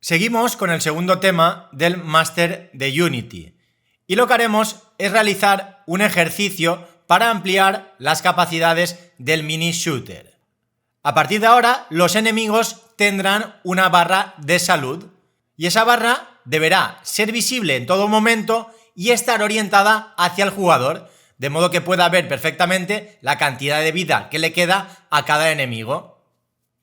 Seguimos con el segundo tema del máster de Unity y lo que haremos es realizar un ejercicio para ampliar las capacidades del mini shooter. A partir de ahora, los enemigos tendrán una barra de salud y esa barra deberá ser visible en todo momento y estar orientada hacia el jugador, de modo que pueda ver perfectamente la cantidad de vida que le queda a cada enemigo.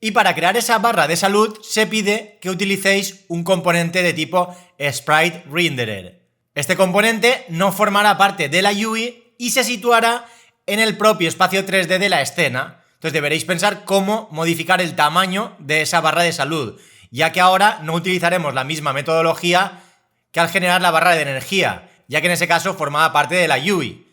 Y para crear esa barra de salud se pide que utilicéis un componente de tipo Sprite Renderer. Este componente no formará parte de la UI y se situará en el propio espacio 3D de la escena. Entonces deberéis pensar cómo modificar el tamaño de esa barra de salud, ya que ahora no utilizaremos la misma metodología que al generar la barra de energía, ya que en ese caso formaba parte de la UI.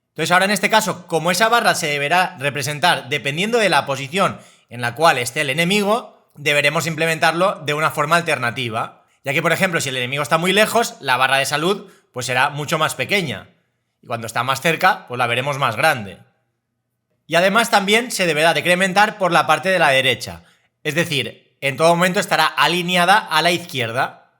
Entonces ahora en este caso, como esa barra se deberá representar dependiendo de la posición en la cual esté el enemigo, deberemos implementarlo de una forma alternativa, ya que por ejemplo si el enemigo está muy lejos, la barra de salud pues será mucho más pequeña y cuando está más cerca pues la veremos más grande. Y además también se deberá decrementar por la parte de la derecha, es decir, en todo momento estará alineada a la izquierda.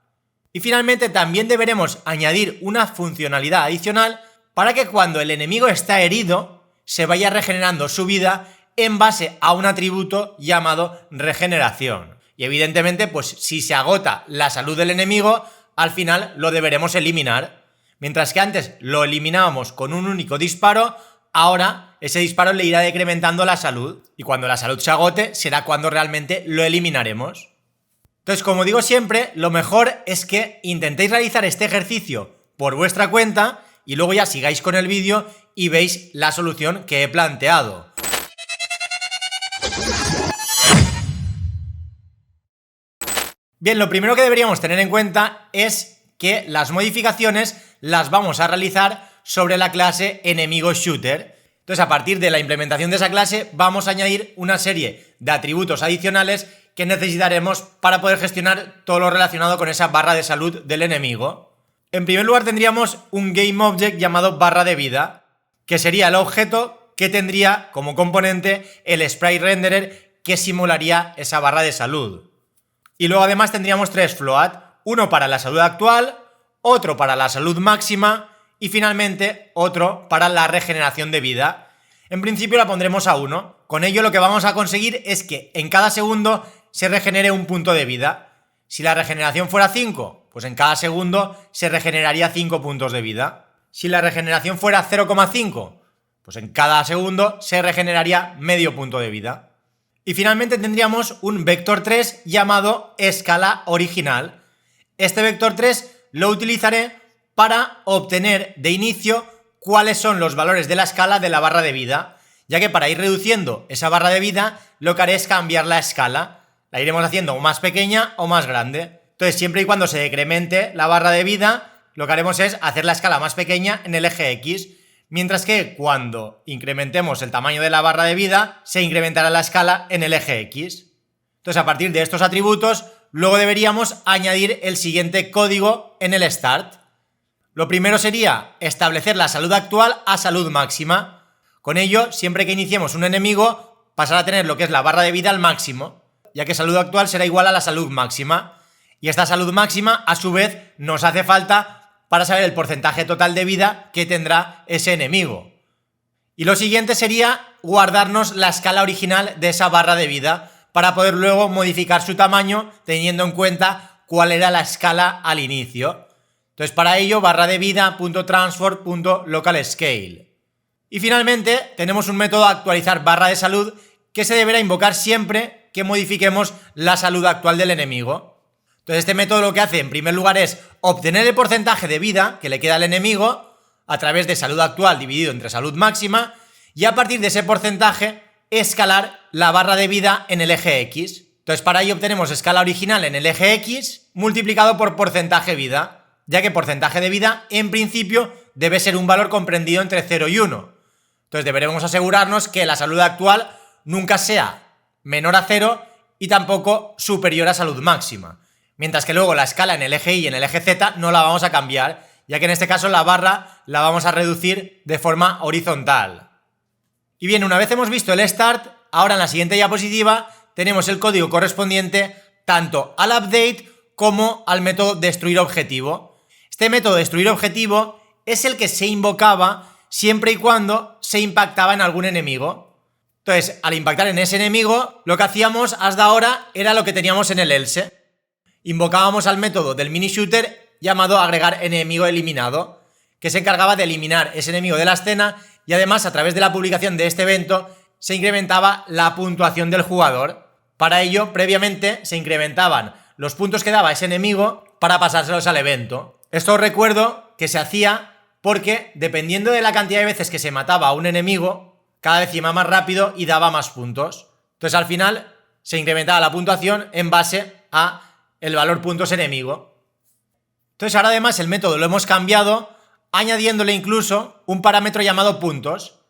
Y finalmente también deberemos añadir una funcionalidad adicional para que cuando el enemigo está herido se vaya regenerando su vida en base a un atributo llamado regeneración. Y evidentemente, pues si se agota la salud del enemigo, al final lo deberemos eliminar. Mientras que antes lo eliminábamos con un único disparo, ahora ese disparo le irá decrementando la salud. Y cuando la salud se agote, será cuando realmente lo eliminaremos. Entonces, como digo siempre, lo mejor es que intentéis realizar este ejercicio por vuestra cuenta y luego ya sigáis con el vídeo y veis la solución que he planteado. Bien, lo primero que deberíamos tener en cuenta es que las modificaciones las vamos a realizar sobre la clase enemigo shooter. Entonces, a partir de la implementación de esa clase, vamos a añadir una serie de atributos adicionales que necesitaremos para poder gestionar todo lo relacionado con esa barra de salud del enemigo. En primer lugar, tendríamos un GameObject llamado barra de vida, que sería el objeto que tendría como componente el Sprite Renderer que simularía esa barra de salud. Y luego además tendríamos tres float, uno para la salud actual, otro para la salud máxima y finalmente otro para la regeneración de vida. En principio la pondremos a 1. Con ello lo que vamos a conseguir es que en cada segundo se regenere un punto de vida. Si la regeneración fuera 5, pues en cada segundo se regeneraría 5 puntos de vida. Si la regeneración fuera 0,5, pues en cada segundo se regeneraría medio punto de vida. Y finalmente tendríamos un vector 3 llamado escala original. Este vector 3 lo utilizaré para obtener de inicio cuáles son los valores de la escala de la barra de vida, ya que para ir reduciendo esa barra de vida lo que haré es cambiar la escala. La iremos haciendo o más pequeña o más grande. Entonces siempre y cuando se decremente la barra de vida, lo que haremos es hacer la escala más pequeña en el eje X. Mientras que cuando incrementemos el tamaño de la barra de vida, se incrementará la escala en el eje X. Entonces, a partir de estos atributos, luego deberíamos añadir el siguiente código en el start. Lo primero sería establecer la salud actual a salud máxima. Con ello, siempre que iniciemos un enemigo, pasará a tener lo que es la barra de vida al máximo, ya que salud actual será igual a la salud máxima. Y esta salud máxima, a su vez, nos hace falta para saber el porcentaje total de vida que tendrá ese enemigo. Y lo siguiente sería guardarnos la escala original de esa barra de vida para poder luego modificar su tamaño teniendo en cuenta cuál era la escala al inicio. Entonces para ello barra de vida.transform.localScale. Y finalmente tenemos un método actualizar barra de salud que se deberá invocar siempre que modifiquemos la salud actual del enemigo. Entonces este método lo que hace en primer lugar es obtener el porcentaje de vida que le queda al enemigo a través de salud actual dividido entre salud máxima y a partir de ese porcentaje escalar la barra de vida en el eje X. Entonces para ello obtenemos escala original en el eje X multiplicado por porcentaje vida, ya que porcentaje de vida en principio debe ser un valor comprendido entre 0 y 1. Entonces deberemos asegurarnos que la salud actual nunca sea menor a 0 y tampoco superior a salud máxima. Mientras que luego la escala en el eje Y y en el eje Z no la vamos a cambiar, ya que en este caso la barra la vamos a reducir de forma horizontal. Y bien, una vez hemos visto el start, ahora en la siguiente diapositiva tenemos el código correspondiente tanto al update como al método destruir objetivo. Este método destruir objetivo es el que se invocaba siempre y cuando se impactaba en algún enemigo. Entonces, al impactar en ese enemigo, lo que hacíamos hasta ahora era lo que teníamos en el else. Invocábamos al método del mini shooter llamado agregar enemigo eliminado, que se encargaba de eliminar ese enemigo de la escena y además a través de la publicación de este evento se incrementaba la puntuación del jugador. Para ello, previamente se incrementaban los puntos que daba ese enemigo para pasárselos al evento. Esto os recuerdo que se hacía porque dependiendo de la cantidad de veces que se mataba a un enemigo, cada vez iba más rápido y daba más puntos. Entonces al final se incrementaba la puntuación en base a el valor puntos enemigo. Entonces ahora además el método lo hemos cambiado añadiéndole incluso un parámetro llamado puntos.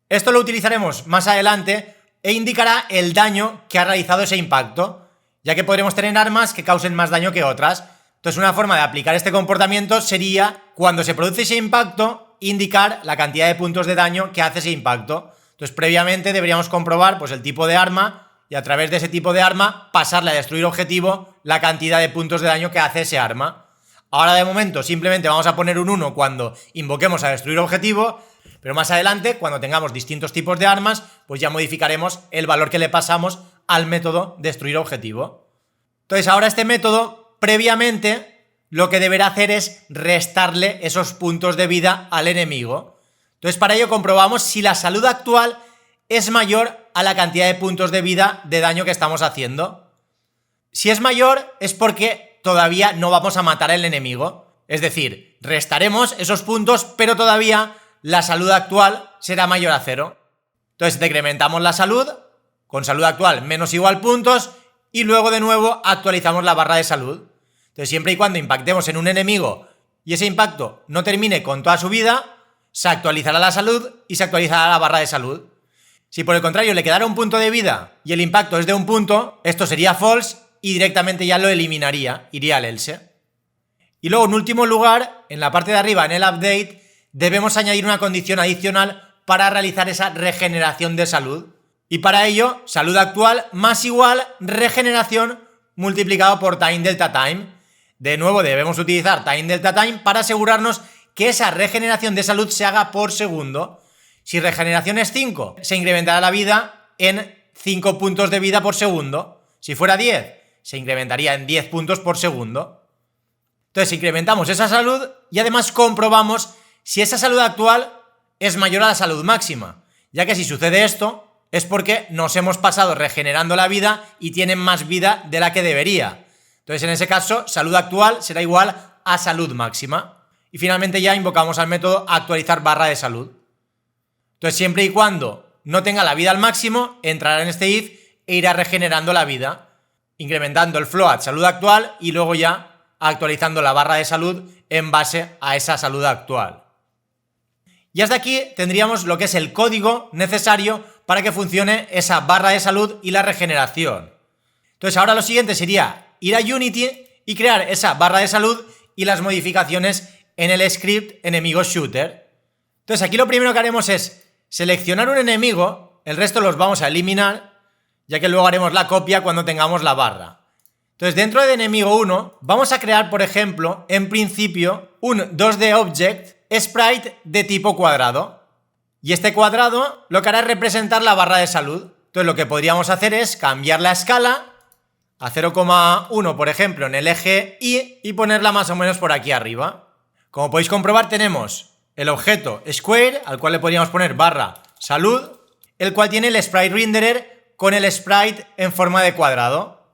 Esto lo utilizaremos más adelante e indicará el daño que ha realizado ese impacto, ya que podremos tener armas que causen más daño que otras. Entonces una forma de aplicar este comportamiento sería, cuando se produce ese impacto, indicar la cantidad de puntos de daño que hace ese impacto. Entonces previamente deberíamos comprobar pues, el tipo de arma y a través de ese tipo de arma pasarle a destruir objetivo la cantidad de puntos de daño que hace ese arma. Ahora de momento simplemente vamos a poner un 1 cuando invoquemos a destruir objetivo, pero más adelante, cuando tengamos distintos tipos de armas, pues ya modificaremos el valor que le pasamos al método destruir objetivo. Entonces ahora este método, previamente, lo que deberá hacer es restarle esos puntos de vida al enemigo. Entonces para ello comprobamos si la salud actual es mayor a la cantidad de puntos de vida de daño que estamos haciendo. Si es mayor es porque todavía no vamos a matar al enemigo. Es decir, restaremos esos puntos, pero todavía la salud actual será mayor a 0. Entonces decrementamos la salud, con salud actual menos igual puntos, y luego de nuevo actualizamos la barra de salud. Entonces siempre y cuando impactemos en un enemigo y ese impacto no termine con toda su vida, se actualizará la salud y se actualizará la barra de salud. Si por el contrario le quedara un punto de vida y el impacto es de un punto, esto sería false y directamente ya lo eliminaría, iría al else. Y luego en último lugar, en la parte de arriba en el update, debemos añadir una condición adicional para realizar esa regeneración de salud. Y para ello, salud actual más igual regeneración multiplicado por time delta time. De nuevo debemos utilizar time delta time para asegurarnos que esa regeneración de salud se haga por segundo. Si regeneración es 5, se incrementará la vida en 5 puntos de vida por segundo. Si fuera 10, se incrementaría en 10 puntos por segundo. Entonces incrementamos esa salud y además comprobamos si esa salud actual es mayor a la salud máxima, ya que si sucede esto es porque nos hemos pasado regenerando la vida y tienen más vida de la que debería. Entonces en ese caso salud actual será igual a salud máxima. Y finalmente ya invocamos al método actualizar barra de salud. Entonces siempre y cuando no tenga la vida al máximo, entrará en este if e irá regenerando la vida, incrementando el float salud actual y luego ya actualizando la barra de salud en base a esa salud actual. Y hasta aquí tendríamos lo que es el código necesario para que funcione esa barra de salud y la regeneración. Entonces ahora lo siguiente sería ir a Unity y crear esa barra de salud y las modificaciones en el script enemigo shooter. Entonces aquí lo primero que haremos es seleccionar un enemigo, el resto los vamos a eliminar, ya que luego haremos la copia cuando tengamos la barra. Entonces dentro de enemigo 1 vamos a crear, por ejemplo, en principio un 2D object sprite de tipo cuadrado. Y este cuadrado lo que hará es representar la barra de salud. Entonces lo que podríamos hacer es cambiar la escala a 0,1 por ejemplo en el eje y ponerla más o menos por aquí arriba. Como podéis comprobar tenemos el objeto square al cual le podríamos poner barra salud, el cual tiene el sprite renderer con el sprite en forma de cuadrado.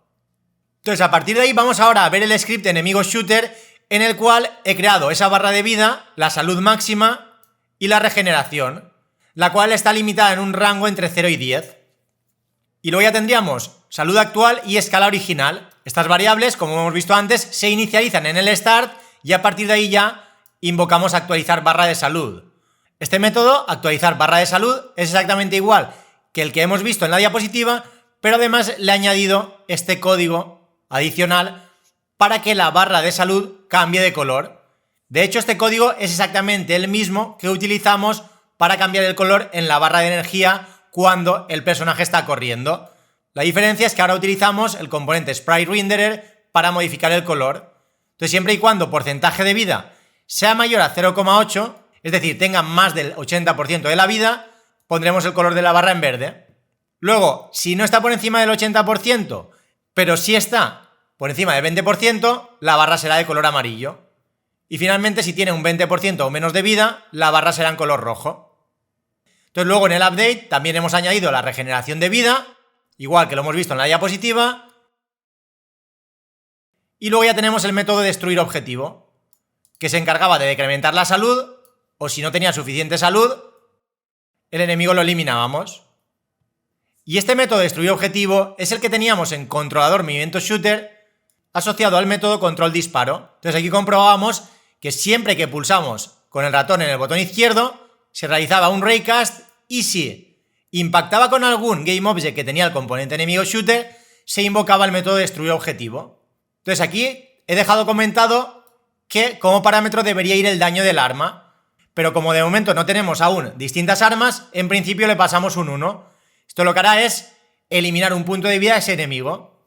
Entonces a partir de ahí vamos ahora a ver el script enemigo shooter en el cual he creado esa barra de vida, la salud máxima y la regeneración, la cual está limitada en un rango entre 0 y 10. Y luego ya tendríamos salud actual y escala original. Estas variables, como hemos visto antes, se inicializan en el start y a partir de ahí ya invocamos actualizar barra de salud. Este método, actualizar barra de salud, es exactamente igual que el que hemos visto en la diapositiva, pero además le he añadido este código adicional para que la barra de salud cambie de color. De hecho, este código es exactamente el mismo que utilizamos para cambiar el color en la barra de energía cuando el personaje está corriendo. La diferencia es que ahora utilizamos el componente sprite renderer para modificar el color. Entonces, siempre y cuando porcentaje de vida sea mayor a 0,8, es decir, tenga más del 80% de la vida, pondremos el color de la barra en verde. Luego, si no está por encima del 80%, pero sí está por encima del 20%, la barra será de color amarillo. Y finalmente, si tiene un 20% o menos de vida, la barra será en color rojo. Entonces, luego en el update también hemos añadido la regeneración de vida, igual que lo hemos visto en la diapositiva. Y luego ya tenemos el método de destruir objetivo, que se encargaba de decrementar la salud, o si no tenía suficiente salud, el enemigo lo eliminábamos. Y este método de destruir objetivo es el que teníamos en controlador movimiento shooter asociado al método control disparo. Entonces aquí comprobábamos que siempre que pulsamos con el ratón en el botón izquierdo se realizaba un raycast y si impactaba con algún game object que tenía el componente enemigo shooter, se invocaba el método de destruir objetivo. Entonces aquí he dejado comentado que como parámetro debería ir el daño del arma, pero como de momento no tenemos aún distintas armas, en principio le pasamos un 1. Esto lo que hará es eliminar un punto de vida a ese enemigo.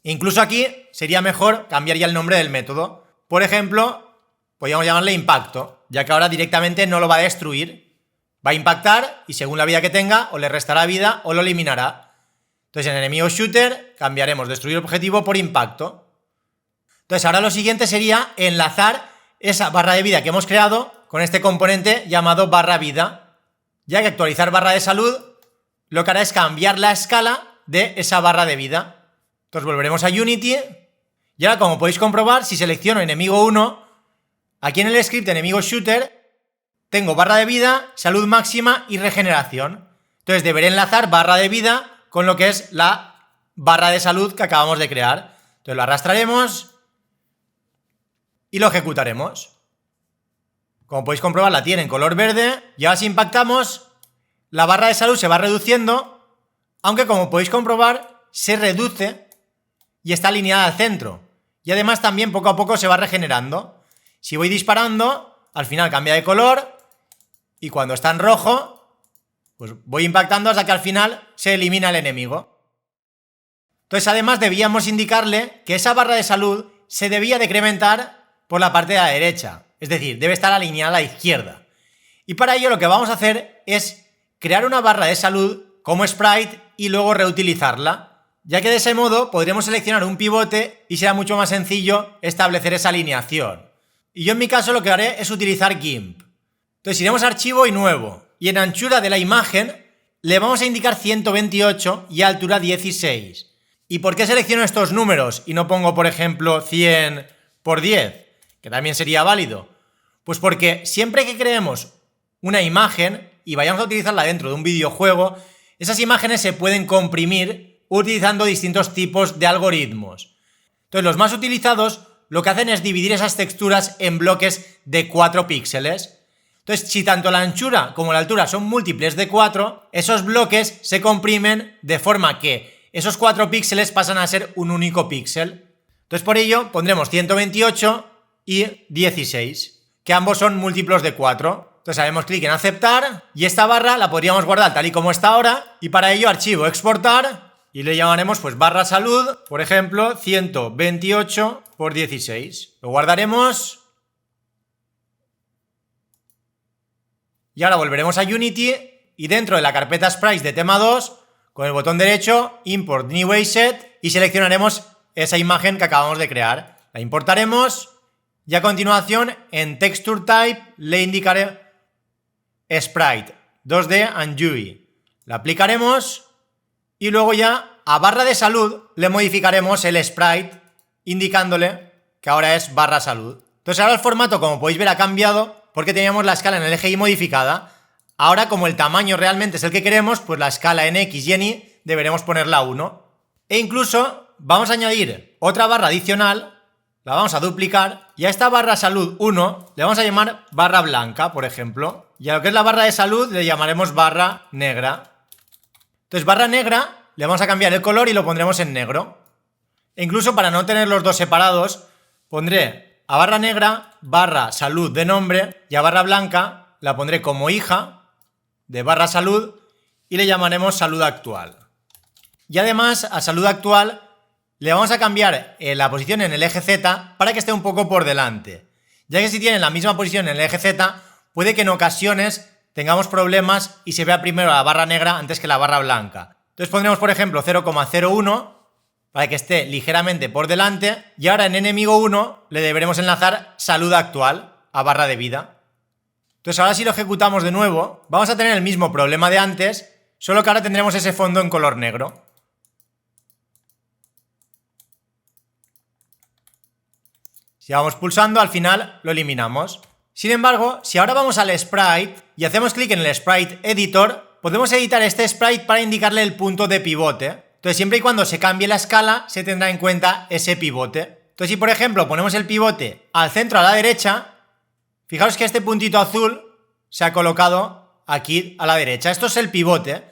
Incluso aquí sería mejor cambiar ya el nombre del método. Por ejemplo, podríamos llamarle impacto, ya que ahora directamente no lo va a destruir. Va a impactar y según la vida que tenga, o le restará vida o lo eliminará. Entonces en enemigo shooter cambiaremos destruir objetivo por impacto. Entonces ahora lo siguiente sería enlazar esa barra de vida que hemos creado con este componente llamado barra vida, ya que actualizar barra de salud lo que hará es cambiar la escala de esa barra de vida. Entonces volveremos a Unity y ahora, como podéis comprobar, si selecciono enemigo 1, aquí en el script enemigo shooter tengo barra de vida, salud máxima y regeneración. Entonces deberé enlazar barra de vida con lo que es la barra de salud que acabamos de crear. Entonces lo arrastraremos y lo ejecutaremos. Como podéis comprobar, la tiene en color verde y ahora si impactamos, la barra de salud se va reduciendo, aunque como podéis comprobar, se reduce y está alineada al centro. Y además también poco a poco se va regenerando. Si voy disparando, al final cambia de color y cuando está en rojo, pues voy impactando hasta que al final se elimina el enemigo. Entonces además debíamos indicarle que esa barra de salud se debía decrementar por la parte de la derecha. Es decir, debe estar alineada a la izquierda. Y para ello lo que vamos a hacer es crear una barra de salud como sprite y luego reutilizarla, ya que de ese modo podremos seleccionar un pivote y será mucho más sencillo establecer esa alineación. Y yo en mi caso lo que haré es utilizar GIMP. Entonces iremos a archivo y nuevo, y en anchura de la imagen le vamos a indicar 128 y altura 16. ¿Y por qué selecciono estos números y no pongo, por ejemplo, 100 por 10? Que también sería válido. Pues porque siempre que creemos una imagen y vayamos a utilizarla dentro de un videojuego, esas imágenes se pueden comprimir utilizando distintos tipos de algoritmos. Entonces los más utilizados lo que hacen es dividir esas texturas en bloques de 4 píxeles. Entonces si tanto la anchura como la altura son múltiples de 4, esos bloques se comprimen de forma que esos 4 píxeles pasan a ser un único píxel. Entonces por ello pondremos 128 y 16, que ambos son múltiplos de 4. Entonces haremos clic en aceptar y esta barra la podríamos guardar tal y como está ahora y para ello archivo exportar y le llamaremos pues barra salud, por ejemplo 128 por 16. Lo guardaremos y ahora volveremos a Unity y dentro de la carpeta sprites de tema 2 con el botón derecho import new asset y seleccionaremos esa imagen que acabamos de crear. La importaremos y a continuación en texture type le indicaré sprite 2D and UI. La aplicaremos y luego ya a barra de salud le modificaremos el sprite indicándole que ahora es barra salud. Entonces ahora el formato, como podéis ver, ha cambiado porque teníamos la escala en el eje Y modificada. Ahora, como el tamaño realmente es el que queremos, pues la escala en X y en Y deberemos ponerla a 1. E incluso vamos a añadir otra barra adicional, la vamos a duplicar y a esta barra salud 1 le vamos a llamar barra blanca, por ejemplo. Y a lo que es la barra de salud le llamaremos barra negra. Entonces barra negra le vamos a cambiar el color y lo pondremos en negro. E incluso para no tener los dos separados, pondré a barra negra barra salud de nombre y a barra blanca la pondré como hija de barra salud y le llamaremos salud actual. Y además a salud actual le vamos a cambiar la posición en el eje Z para que esté un poco por delante, ya que si tienen la misma posición en el eje Z, puede que en ocasiones tengamos problemas y se vea primero la barra negra antes que la barra blanca. Entonces pondremos, por ejemplo, 0,01 para que esté ligeramente por delante, y ahora en enemigo 1 le deberemos enlazar salud actual a barra de vida. Entonces ahora si lo ejecutamos de nuevo, vamos a tener el mismo problema de antes, solo que ahora tendremos ese fondo en color negro. Si vamos pulsando, al final lo eliminamos. Sin embargo, si ahora vamos al sprite y hacemos clic en el sprite editor, podemos editar este sprite para indicarle el punto de pivote. Entonces siempre y cuando se cambie la escala, se tendrá en cuenta ese pivote. Entonces si por ejemplo ponemos el pivote al centro a la derecha, fijaros que este puntito azul se ha colocado aquí a la derecha. Esto es el pivote.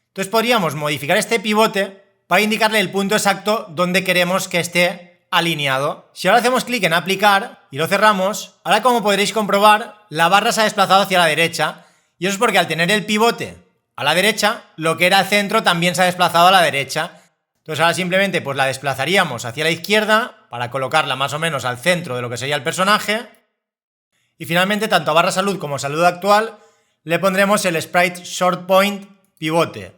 Entonces podríamos modificar este pivote para indicarle el punto exacto donde queremos que esté alineado. Si ahora hacemos clic en aplicar y lo cerramos, ahora como podréis comprobar, la barra se ha desplazado hacia la derecha, y eso es porque al tener el pivote a la derecha, lo que era el centro también se ha desplazado a la derecha. Entonces ahora simplemente pues la desplazaríamos hacia la izquierda para colocarla más o menos al centro de lo que sería el personaje. Y finalmente, tanto a barra salud como salud actual, le pondremos el sprite short point pivote.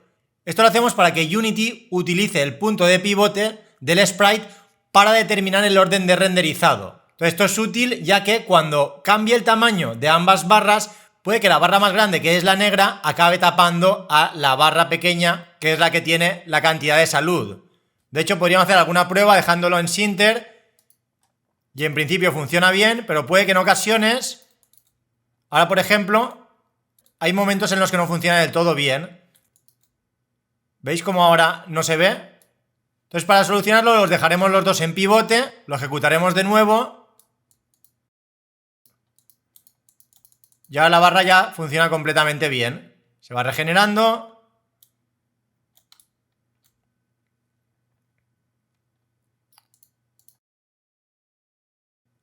Esto lo hacemos para que Unity utilice el punto de pivote del sprite para determinar el orden de renderizado. Entonces esto es útil ya que cuando cambie el tamaño de ambas barras, puede que la barra más grande, que es la negra, acabe tapando a la barra pequeña, que es la que tiene la cantidad de salud. De hecho, podríamos hacer alguna prueba dejándolo en Sinter, y en principio funciona bien, pero puede que en ocasiones... Ahora, por ejemplo, hay momentos en los que no funciona del todo bien. ¿Veis cómo ahora no se ve? Entonces, para solucionarlo, los dejaremos los dos en pivote, lo ejecutaremos de nuevo... Y ahora la barra ya funciona completamente bien. Se va regenerando.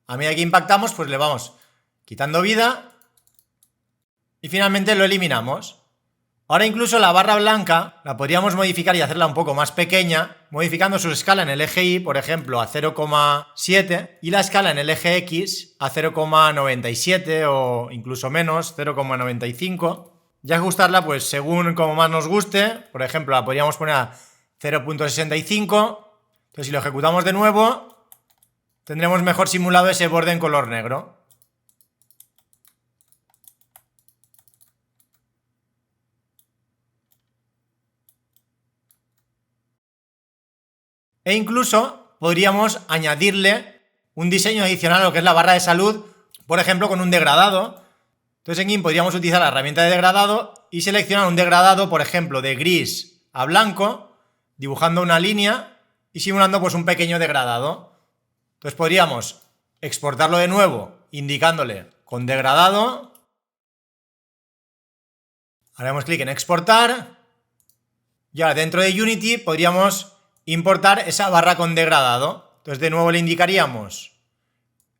A medida que impactamos, pues le vamos quitando vida. Y finalmente lo eliminamos. Ahora incluso la barra blanca la podríamos modificar y hacerla un poco más pequeña, modificando su escala en el eje Y, por ejemplo, a 0,7 y la escala en el eje X a 0,97 o incluso menos, 0,95. Y ajustarla pues según como más nos guste. Por ejemplo, la podríamos poner a 0,65. Entonces si lo ejecutamos de nuevo, tendremos mejor simulado ese borde en color negro. E incluso podríamos añadirle un diseño adicional a lo que es la barra de salud, por ejemplo con un degradado. Entonces aquí podríamos utilizar la herramienta de degradado y seleccionar un degradado, por ejemplo, de gris a blanco, dibujando una línea y simulando pues un pequeño degradado. Entonces podríamos exportarlo de nuevo indicándole con degradado. Haremos clic en exportar y ahora dentro de Unity podríamos importar esa barra con degradado. Entonces de nuevo le indicaríamos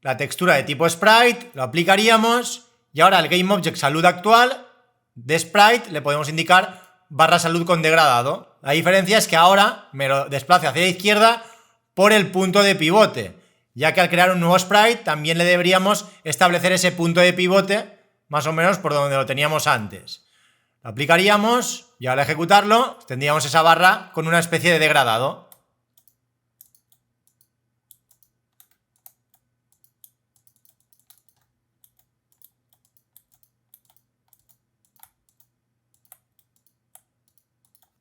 la textura de tipo sprite, lo aplicaríamos y ahora al GameObject salud actual de sprite le podemos indicar barra salud con degradado. La diferencia es que ahora me lo desplace hacia la izquierda por el punto de pivote, ya que al crear un nuevo sprite también le deberíamos establecer ese punto de pivote más o menos por donde lo teníamos antes. Lo aplicaríamos y al ejecutarlo tendríamos esa barra con una especie de degradado.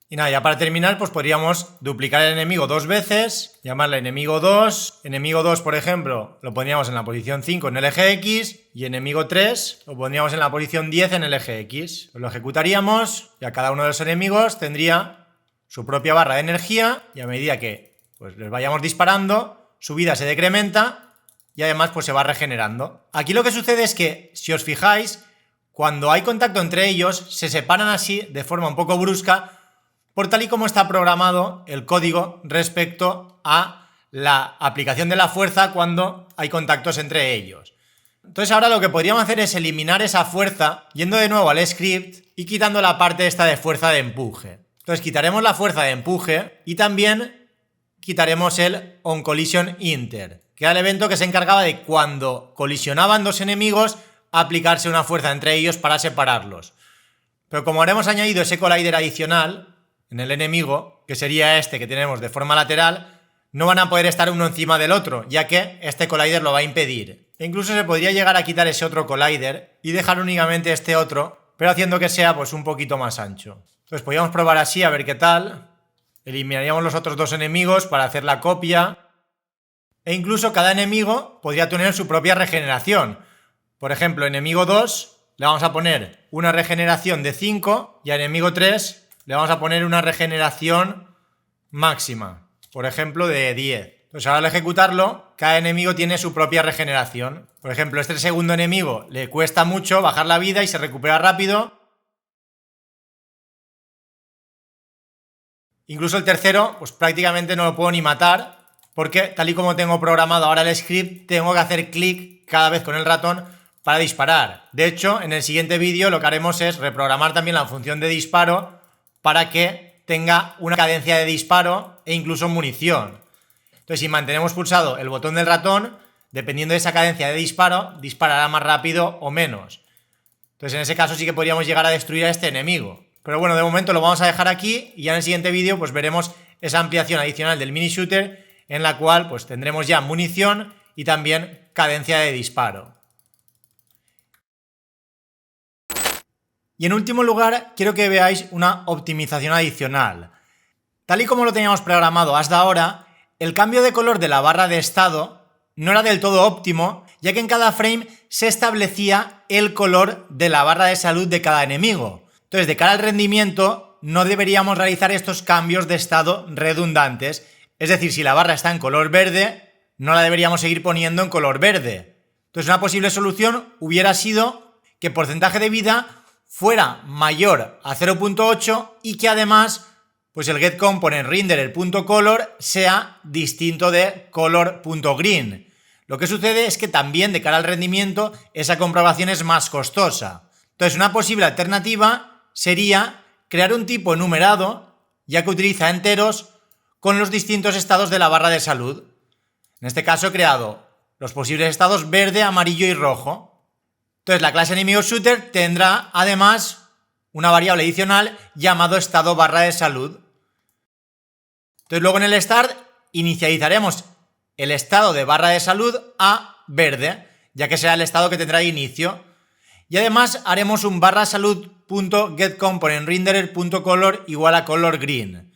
Y nada, ya para terminar, pues podríamos duplicar el enemigo dos veces, llamarle enemigo 2. Enemigo 2, por ejemplo, lo pondríamos en la posición 5 en el eje X y enemigo 3 lo pondríamos en la posición 10 en el eje X. Lo ejecutaríamos y a cada uno de los enemigos tendría su propia barra de energía y a medida que pues, les vayamos disparando, su vida se decrementa y además pues se va regenerando. Aquí lo que sucede es que, si os fijáis, cuando hay contacto entre ellos, se separan así de forma un poco brusca por tal y como está programado el código respecto a la aplicación de la fuerza cuando hay contactos entre ellos. Entonces ahora lo que podríamos hacer es eliminar esa fuerza yendo de nuevo al script y quitando la parte esta de fuerza de empuje. Entonces quitaremos la fuerza de empuje y también quitaremos el onCollisionInter, que era el evento que se encargaba de cuando colisionaban dos enemigos aplicarse una fuerza entre ellos para separarlos. Pero como habremos añadido ese collider adicional en el enemigo, que sería este que tenemos de forma lateral, no van a poder estar uno encima del otro, ya que este collider lo va a impedir. E incluso se podría llegar a quitar ese otro collider y dejar únicamente este otro, pero haciendo que sea pues un poquito más ancho. Entonces podríamos probar así a ver qué tal. Eliminaríamos los otros dos enemigos para hacer la copia. E incluso cada enemigo podría tener su propia regeneración. Por ejemplo, enemigo 2 le vamos a poner una regeneración de 5 y a enemigo 3 le vamos a poner una regeneración máxima, por ejemplo, de 10. Entonces ahora al ejecutarlo, cada enemigo tiene su propia regeneración. Por ejemplo, este segundo enemigo le cuesta mucho bajar la vida y se recupera rápido. Incluso el tercero, pues prácticamente no lo puedo ni matar, porque tal y como tengo programado ahora el script, tengo que hacer clic cada vez con el ratón para disparar. De hecho, en el siguiente vídeo lo que haremos es reprogramar también la función de disparo para que tenga una cadencia de disparo e incluso munición. Entonces, si mantenemos pulsado el botón del ratón, dependiendo de esa cadencia de disparo, disparará más rápido o menos. Entonces, en ese caso sí que podríamos llegar a destruir a este enemigo. Pero bueno, de momento lo vamos a dejar aquí y ya en el siguiente vídeo pues veremos esa ampliación adicional del mini shooter en la cual pues tendremos ya munición y también cadencia de disparo. Y en último lugar, quiero que veáis una optimización adicional. Tal y como lo teníamos programado hasta ahora, el cambio de color de la barra de estado no era del todo óptimo, ya que en cada frame se establecía el color de la barra de salud de cada enemigo. Entonces, de cara al rendimiento, no deberíamos realizar estos cambios de estado redundantes. Es decir, si la barra está en color verde, no la deberíamos seguir poniendo en color verde. Entonces, una posible solución hubiera sido que el porcentaje de vida fuera mayor a 0.8 y que además pues el getComponentRenderer.color sea distinto de color.green. Lo que sucede es que también de cara al rendimiento esa comprobación es más costosa. Entonces, una posible alternativa sería crear un tipo enumerado, ya que utiliza enteros, con los distintos estados de la barra de salud. En este caso he creado los posibles estados verde, amarillo y rojo. Entonces la clase enemigo shooter tendrá además una variable adicional llamado estado barra de salud. Entonces luego en el start inicializaremos el estado de barra de salud a verde, ya que será el estado que tendrá de inicio. Y además haremos un barra salud.getComponentRenderer.color igual a color green.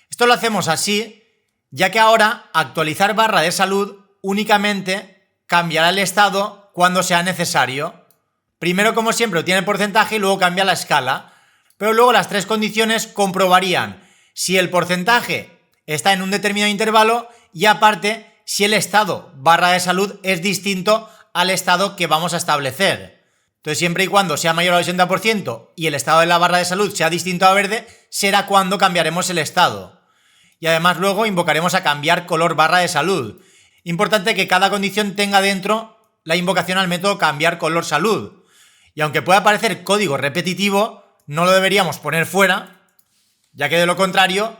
Esto lo hacemos así, ya que ahora actualizar barra de salud únicamente cambiará el estado cuando sea necesario. Primero, como siempre, obtiene el porcentaje y luego cambia la escala. Pero luego las tres condiciones comprobarían si el porcentaje está en un determinado intervalo y aparte si el estado barra de salud es distinto al estado que vamos a establecer. Entonces, siempre y cuando sea mayor al 80% y el estado de la barra de salud sea distinto a verde, será cuando cambiaremos el estado. Y además luego invocaremos a cambiar color barra de salud. Importante que cada condición tenga dentro la invocación al método cambiar color salud. Y aunque pueda parecer código repetitivo, no lo deberíamos poner fuera, ya que de lo contrario,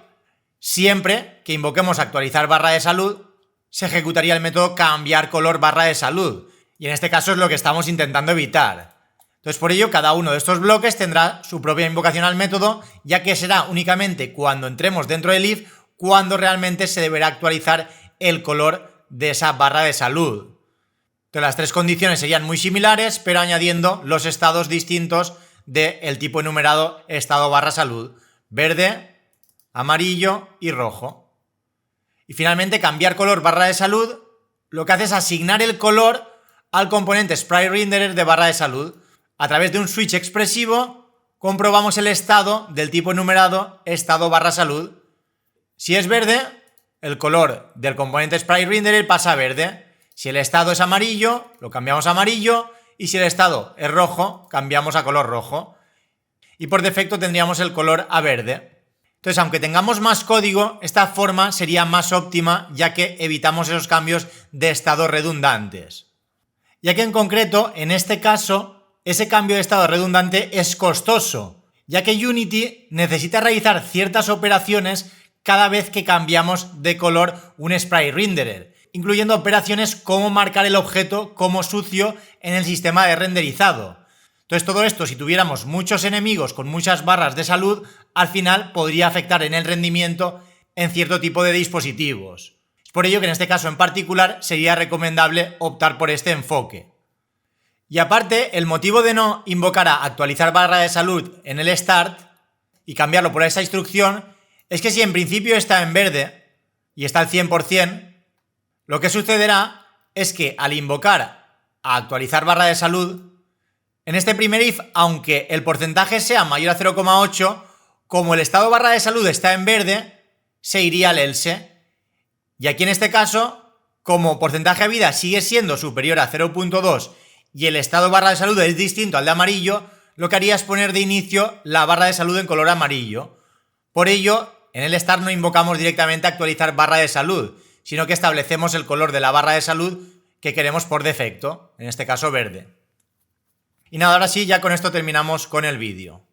siempre que invoquemos actualizar barra de salud, se ejecutaría el método cambiar color barra de salud. Y en este caso es lo que estamos intentando evitar. Entonces, por ello, cada uno de estos bloques tendrá su propia invocación al método, ya que será únicamente cuando entremos dentro del if cuando realmente se deberá actualizar el color de esa barra de salud. Entonces, las tres condiciones serían muy similares, pero añadiendo los estados distintos del tipo enumerado estado barra salud: verde, amarillo y rojo. Y finalmente, cambiar color barra de salud lo que hace es asignar el color al componente SpriteRenderer de barra de salud. A través de un switch expresivo comprobamos el estado del tipo enumerado estado barra salud. Si es verde, el color del componente SpriteRenderer pasa a verde. Si el estado es amarillo, lo cambiamos a amarillo. Y si el estado es rojo, cambiamos a color rojo. Y por defecto tendríamos el color a verde. Entonces, aunque tengamos más código, esta forma sería más óptima, ya que evitamos esos cambios de estado redundantes. Ya que en concreto, en este caso, ese cambio de estado redundante es costoso, ya que Unity necesita realizar ciertas operaciones cada vez que cambiamos de color un sprite renderer, incluyendo operaciones como marcar el objeto como sucio en el sistema de renderizado. Entonces todo esto, si tuviéramos muchos enemigos con muchas barras de salud, al final podría afectar en el rendimiento en cierto tipo de dispositivos. Es por ello que en este caso en particular sería recomendable optar por este enfoque. Y aparte, el motivo de no invocar a actualizar barra de salud en el start y cambiarlo por esa instrucción es que si en principio está en verde y está al 100%, lo que sucederá es que al invocar a actualizar barra de salud, en este primer if, aunque el porcentaje sea mayor a 0,8, como el estado barra de salud está en verde, se iría al else. Y aquí en este caso, como porcentaje de vida sigue siendo superior a 0,2 y el estado barra de salud es distinto al de amarillo, lo que haría es poner de inicio la barra de salud en color amarillo. Por ello, en el start no invocamos directamente a actualizar barra de salud, sino que establecemos el color de la barra de salud que queremos por defecto, en este caso verde. Y nada, ahora sí, ya con esto terminamos con el vídeo.